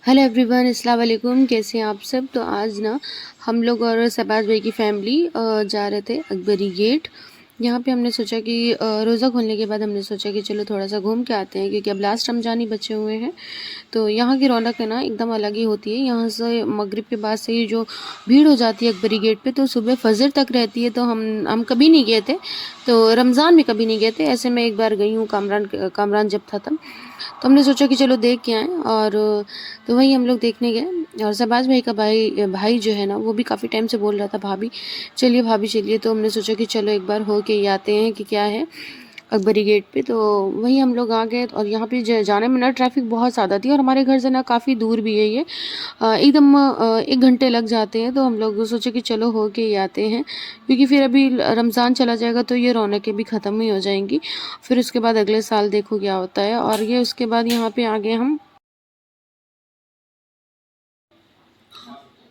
Hello everyone, अस्सलाम वालेकुम। कैसे हैं आप सब। तो आज ना हम लोग और शहबाज भाई की फैमिली जा रहे थे अकबरी गेट। यहाँ पे हमने सोचा कि रोज़ा खोलने के बाद हमने सोचा कि चलो थोड़ा सा घूम के आते हैं, क्योंकि अब लास्ट रमज़ान ही बचे हुए हैं। तो यहाँ की रौनक है ना एकदम अलग ही होती है। यहाँ से मगरिब के बाद से ही जो भीड़ हो जाती है अकबरी गेट पे, तो सुबह फजर तक रहती है। तो हम कभी नहीं गए थे, तो रमज़ान में कभी नहीं गए थे। ऐसे में एक बार गई हूँ, कामरान जब था तब। तो हमने सोचा कि चलो देख के आएँ। और तो वही हम लोग देखने गए। और शहबाज भाई का भाई भाई जो है ना, वो भी काफ़ी टाइम से बोल रहा था भाभी चलिए, भाभी चलिए। तो हमने सोचा कि चलो एक बार हो के ही आते हैं कि क्या है अकबरी गेट पे। तो वहीं हम लोग आ गए। और यहाँ पे जाने में ना ट्रैफिक बहुत ज़्यादा थी, और हमारे घर से ना काफ़ी दूर भी है ये। एकदम 1 घंटे लग जाते हैं। तो हम लोग सोचे कि चलो हो के ही आते हैं, क्योंकि फिर अभी रमज़ान चला जाएगा तो ये रौनकें भी ख़त्म ही हो जाएंगी। फिर उसके बाद अगले साल देखो क्या होता है। और ये उसके बाद यहाँ पे आ गए हम,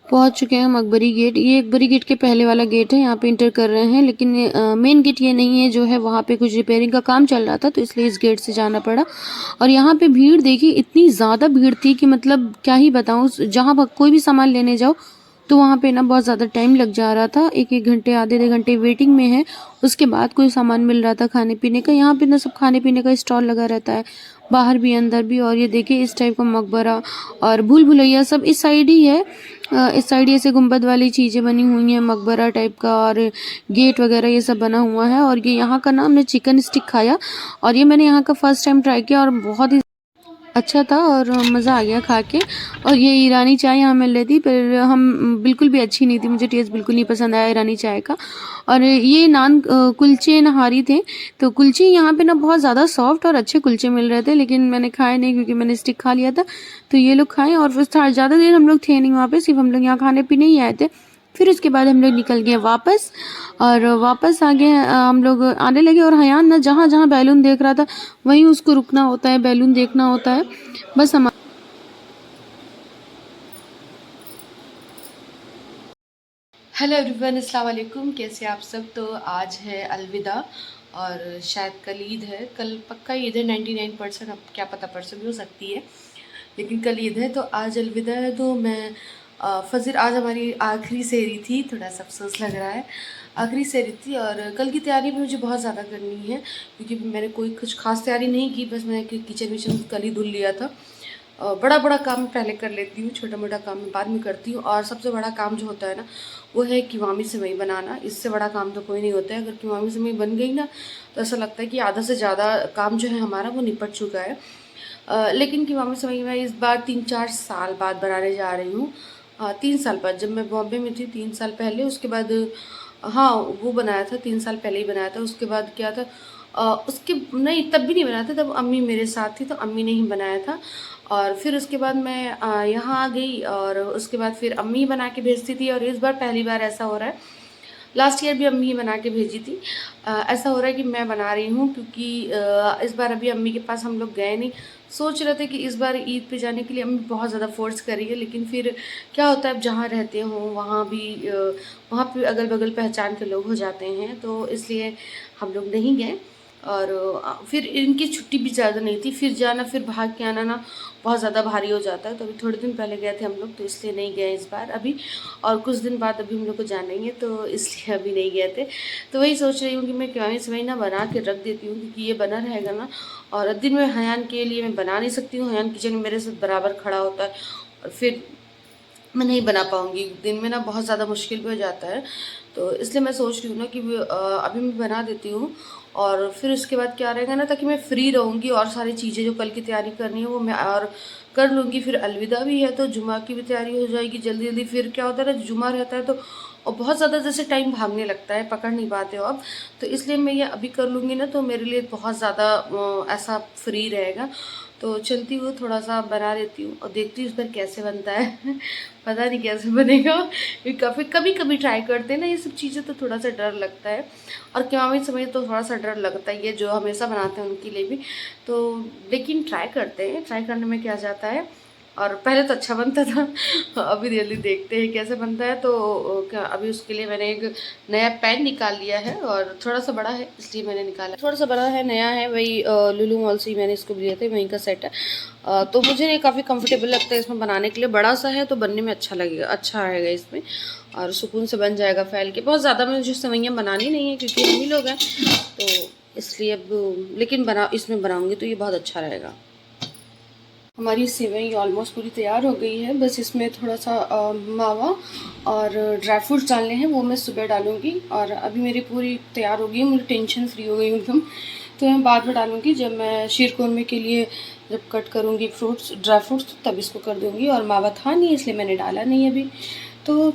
पहुंच चुके हैं हम अकबरी गेट। ये अकबरी गेट के पहले वाला गेट है, यहाँ पे इंटर कर रहे हैं। लेकिन मेन गेट ये नहीं है जो है, वहाँ पे कुछ रिपेयरिंग का काम चल रहा था, तो इसलिए इस गेट से जाना पड़ा। और यहाँ पे भीड़ देखिए, इतनी ज़्यादा भीड़ थी कि मतलब क्या ही बताऊँ। जहाँ कोई भी सामान लेने जाओ तो वहाँ पे ना बहुत ज़्यादा टाइम लग जा रहा था। एक एक घंटे, आधे आधे घंटे वेटिंग में है। उसके बाद कोई सामान मिल रहा था खाने पीने का। यहाँ पे ना सब खाने पीने का स्टॉल लगा रहता है, बाहर भी अंदर भी। और ये देखिए इस टाइप का मकबरा और भूल भुलैया सब इस साइड ही है। इस साइड ये से गुंबद वाली चीज़ें बनी हुई हैं, मकबरा टाइप का, और गेट वगैरह ये सब बना हुआ है। और ये यहाँ का ना हमने चिकन स्टिक खाया, और ये मैंने यहाँ का फर्स्ट टाइम ट्राई किया, और बहुत ही अच्छा था और मज़ा आ गया खा के। और ये ईरानी चाय यहाँ मिल रही थी, पर हम बिल्कुल भी अच्छी नहीं थी, मुझे टेस्ट बिल्कुल नहीं पसंद आया ईरानी चाय का। और ये नान कुलचे नहारी थे। तो कुलचे यहाँ पे ना बहुत ज़्यादा सॉफ्ट और अच्छे कुलचे मिल रहे थे, लेकिन मैंने खाए नहीं क्योंकि मैंने स्टिक खा लिया था। तो ये लोग खाएं, और फिर ज़्यादा देर हम लोग थे नहीं वहाँ पे, सिर्फ हम लोग यहाँ खाने पीने ही आए थे। फिर उसके बाद हम लोग निकल गए वापस। और वापस आ गए, हम लोग आने लगे। और हयान ना जहाँ जहाँ बैलून देख रहा था वहीं उसको रुकना होता है, बैलून देखना होता है। बस हम हेलो एवरीवन, अस्सलाम वालेकुम। कैसे आप सब। तो आज है अलविदा, और शायद कल ईद है। कल पक्का ईद है 99%, अब क्या पता परसों भी हो सकती है, लेकिन कल ईद है। तो आज अलविदा है। तो मैं फजर, आज हमारी आखिरी सहरी थी, थोड़ा सा अफसोस लग रहा है। आखिरी सहरी थी, और कल की तैयारी भी मुझे बहुत ज़्यादा करनी है, क्योंकि मैंने कोई कुछ खास तैयारी नहीं की। बस मैंने किचन विचन कल ही धुल लिया था। बड़ा बड़ा काम पहले कर लेती हूँ, छोटा मोटा काम मैं बाद में करती हूँ। और सबसे बड़ा काम जो होता है ना, वो है कीवामी सेवई बनाना। इससे बड़ा काम तो कोई नहीं होता है। अगर कीवामी सेवई बन गई ना, तो ऐसा लगता है कि आधा से ज़्यादा काम जो है हमारा वो निपट चुका है। लेकिन कीवामी सेवई मैं इस बार 3-4 साल बाद बनाने जा रही हूँ। 3 साल बाद, जब मैं बॉम्बे में थी 3 साल पहले, उसके बाद हाँ वो बनाया था, 3 साल पहले ही बनाया था। उसके बाद क्या था, उसके नहीं, तब भी नहीं बनाया था, तब अम्मी मेरे साथ थी तो अम्मी ने ही बनाया था। और फिर उसके बाद मैं यहाँ आ गई, और उसके बाद फिर अम्मी ही बना के भेजती थी। और इस बार पहली बार ऐसा हो रहा है, लास्ट ईयर भी अम्मी ही बना के भेजी थी। ऐसा हो रहा है कि मैं बना रही हूँ, क्योंकि इस बार अभी अम्मी के पास हम लोग गए नहीं। सोच रहे थे कि इस बार ईद पे जाने के लिए अम्मी बहुत ज़्यादा फोर्स कर रही है, लेकिन फिर क्या होता है, अब जहाँ रहते हो वहाँ भी वहाँ पे अगल बगल पहचान के लोग हो जाते हैं, तो इसलिए हम लोग नहीं गए। और फिर इनकी छुट्टी भी ज़्यादा नहीं थी, फिर जाना फिर भाग के आना ना बहुत ज़्यादा भारी हो जाता है। तो अभी थोड़े दिन पहले गए थे हम लोग, तो इसलिए नहीं गए इस बार अभी। और कुछ दिन बाद अभी हम लोग को जाना ही है, तो इसलिए अभी नहीं गए थे। तो वही सोच रही हूँ कि मैं क्यों सेवई ना बना के रख देती हूँ, क्योंकि ये बना रहेगा ना। और दिन में हयान के लिए मैं बना नहीं सकती हूँ, हयान किचन में मेरे साथ बराबर खड़ा होता है, और फिर मैं नहीं बना पाऊँगी। दिन में ना बहुत ज़्यादा मुश्किल भी हो जाता है। तो इसलिए मैं सोच रही हूँ ना कि अभी मैं बना देती हूँ, और फिर उसके बाद क्या रहेगा ना, ताकि मैं फ्री रहूँगी, और सारी चीज़ें जो कल की तैयारी करनी है वो मैं और कर लूँगी। फिर अलविदा भी है, तो जुमा की भी तैयारी हो जाएगी जल्दी जल्दी। फिर क्या होता है ना, जुमा रहता है तो और बहुत ज़्यादा जैसे टाइम भागने लगता है, पकड़ नहीं पाते हो आप। तो इसलिए मैं ये अभी कर लूँगी ना, तो मेरे लिए बहुत ज़्यादा ऐसा फ्री रहेगा। तो चलती हूँ, थोड़ा सा बना लेती हूँ, और देखती हूँ इस बार कैसे बनता है। पता नहीं कैसे बनेगा, काफ़ी कभी कभी ट्राई करते हैं ना ये सब चीज़ें, तो थोड़ा सा डर लगता है। और क़यामत समय तो थोड़ा सा डर लगता ही है, जो हमेशा बनाते हैं उनके लिए भी। तो लेकिन ट्राई करते हैं, ट्राई करने में क्या जाता है। और पहले तो अच्छा बनता था। अभी जल्दी देखते हैं कैसे बनता है। तो क्या अभी उसके लिए मैंने एक नया पैन निकाल लिया है और थोड़ा सा बड़ा है इसलिए मैंने निकाला। थोड़ा सा बड़ा है, नया है, वही लुलु मॉल से ही मैंने इसको लिया था, वहीं का सेट है। तो मुझे ये काफ़ी कंफर्टेबल लगता है इसमें बनाने के लिए। बड़ा सा है तो बनने में अच्छा लगेगा, अच्छा आएगा इसमें और सुकून से बन जाएगा फैल के। बहुत ज़्यादा मुझे सेवइयाँ बनानी नहीं है क्योंकि हम ही लोग हैं, तो इसलिए अब लेकिन इसमें बनाऊँगी तो ये बहुत अच्छा रहेगा। हमारी सेवई ऑलमोस्ट पूरी तैयार हो गई है। बस इसमें थोड़ा सा मावा और ड्राई फ्रूट्स डालने हैं, वो मैं सुबह डालूँगी। और अभी मेरी पूरी तैयार हो गई, मुझे टेंशन फ्री हो गई एकदम। तो मैं बाद में डालूँगी जब मैं शीरकुरमे के लिए जब कट करूँगी फ्रूट्स, ड्राई फ्रूट्स, तब इसको कर दूँगी। और मावा था नहीं इसलिए मैंने डाला नहीं अभी। तो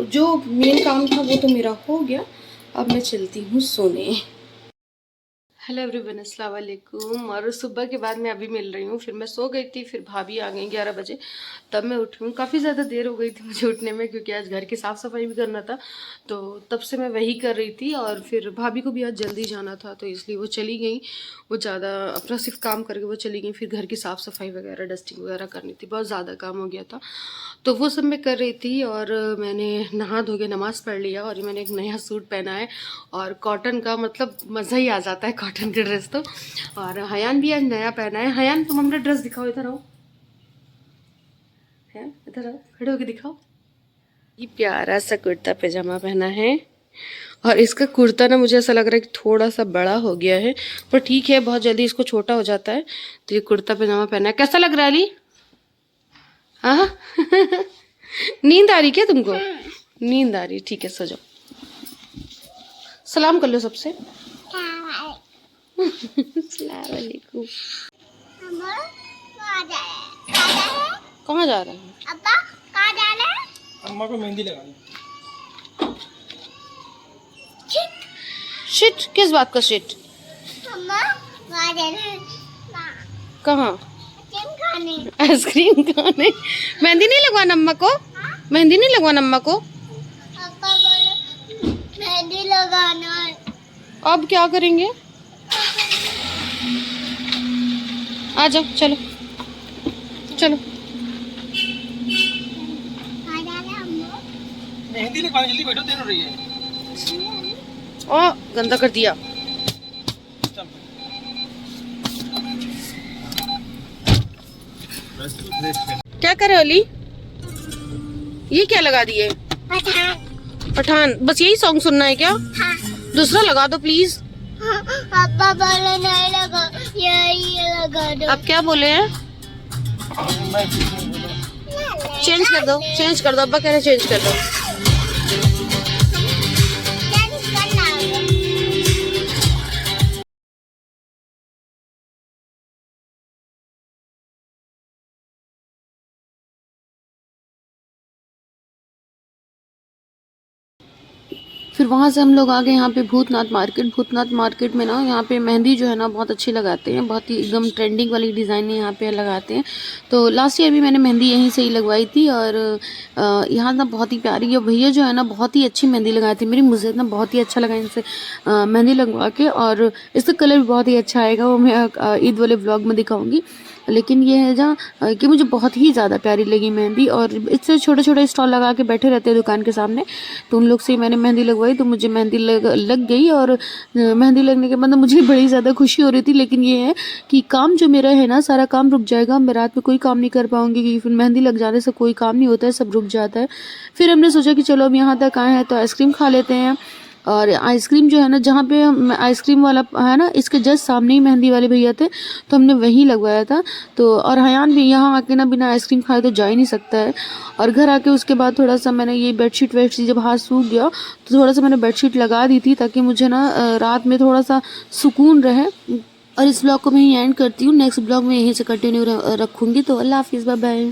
जो मेन काम था वो तो मेरा हो गया। अब मैं चलती हूँ सोने। हेलो एवरीवन, अस्सलाम वालेकुम। और सुबह के बाद मैं अभी मिल रही हूँ। फिर मैं सो गई थी, फिर भाभी आ गई 11 बजे, तब मैं उठी हूँ। काफ़ी ज़्यादा देर हो गई थी मुझे उठने में क्योंकि आज घर की साफ़ सफाई भी करना था, तो तब से मैं वही कर रही थी। और फिर भाभी को भी आज जल्दी जाना था तो इसलिए वो चली गई। वो ज़्यादा अपना सिर्फ काम करके वो चली गई। फिर घर की साफ़ सफाई वगैरह, डस्टिंग वगैरह करनी थी, बहुत ज़्यादा काम हो गया था, तो वो सब मैं कर रही थी। और मैंने नहा धो के नमाज़ पढ़ लिया और मैंने एक नया सूट पहना है और कॉटन का, मतलब मज़ा ही आ जाता है कॉटन की ड्रेस तो। और हयान भी आज नया पहना है। हयान तुम अपना ड्रेस दिखाओ, इधर आओ, है इधर आओ, खड़े होके दिखाओ। ये प्यारा सा कुर्ता पैजामा पहना है और इसका कुर्ता ना मुझे ऐसा लग रहा है कि थोड़ा सा बड़ा हो गया है, पर ठीक है, बहुत जल्दी इसको छोटा हो जाता है। तो ये कुर्ता पैजामा पहना है, कैसा लग रहा है अली? हाँ नींद आ रही क्या तुमको? नींद आ रही, ठीक है, सो जाओ। सलाम कर लो सबसे। अस्सलाम वालेकुम। कहाँ जा रहा है? अब्बा कहाँ जा रहा है? अम्मा को मेहंदी लगानी। शिट, किस बात का शिट? अम्मा कहाँ जा रहे हैं? कहाँ? आइसक्रीम खाने। मेहंदी नहीं लगवाना अम्मा को? मेहंदी नहीं लगवाना अम्मा को? पापा बोले मेहंदी लगाना है। अब क्या करेंगे? आ जाओ, चलो चलो। मेहंदी लगवाने, जल्दी बैठो, देर हो रही है। ओ गंदा कर दिया। क्या करे अली? ये क्या लगा दिए? पठान। पठान, बस यही सॉन्ग सुनना है क्या? हाँ। दूसरा लगा दो प्लीज। पापा बोले नहीं लगा, यही लगा दो। अब क्या बोले हैं? चेंज कर दो, चेंज कर दो, अब्बा कह रहे चेंज कर दो। फिर वहाँ से हम लोग आ गए यहाँ पे भूतनाथ मार्केट। भूतनाथ मार्केट में ना यहाँ पे मेहंदी जो है ना बहुत अच्छी लगाते हैं, बहुत ही एकदम ट्रेंडिंग वाली डिज़ाइन यहाँ पे लगाते हैं। तो लास्ट ईयर भी मैंने मेहंदी यहीं से ही लगवाई थी और यहाँ ना बहुत ही प्यारी, ये भैया जो है ना बहुत ही अच्छी मेहंदी लगाई थी मेरी। मुझे ना बहुत ही अच्छा लगा इनसे मेहंदी लगवा के, और इसका कलर भी बहुत ही अच्छा आएगा, वो मैं ईद वाले ब्लॉग में दिखाऊँगी। लेकिन ये है जहाँ कि मुझे बहुत ही ज़्यादा प्यारी लगी मेहंदी, और इससे छोटे छोटे स्टॉल लगा के बैठे रहते हैं दुकान के सामने, तो उन लोग से मैंने मेहंदी लगवाई तो मुझे मेहंदी लग गई। और मेहंदी लगने के बाद मुझे बड़ी ज़्यादा खुशी हो रही थी। लेकिन ये है कि काम जो मेरा है ना, सारा काम रुक जाएगा, मैं रात में कोई काम नहीं कर पाऊँगी क्योंकि फिर मेहंदी लग जाने से कोई काम नहीं होता है, सब रुक जाता है। फिर हमने सोचा कि चलो अब यहाँ तक आए हैं तो आइसक्रीम खा लेते हैं। और आइसक्रीम जो है ना, जहाँ पे आइसक्रीम वाला है ना, इसके जस्ट सामने ही मेहंदी वाले भैया थे, तो हमने वहीं लगवाया था। तो और हयान भी यहाँ आके ना बिना आइसक्रीम खाए तो जा ही नहीं सकता है। और घर आके उसके बाद थोड़ा सा मैंने ये बेडशीट वेडशीट, जब हाथ सूख गया तो थोड़ा सा मैंने बेडशीट लगा दी थी ताकि मुझे ना रात में थोड़ा सा सुकून रहे। और इस ब्लॉग को मैं यहीं एंड करती हूँ, नेक्स्ट ब्लॉग में यहीं से कंटिन्यू रखूँगी। तो अल्लाह हाफिज़, बाय बाय।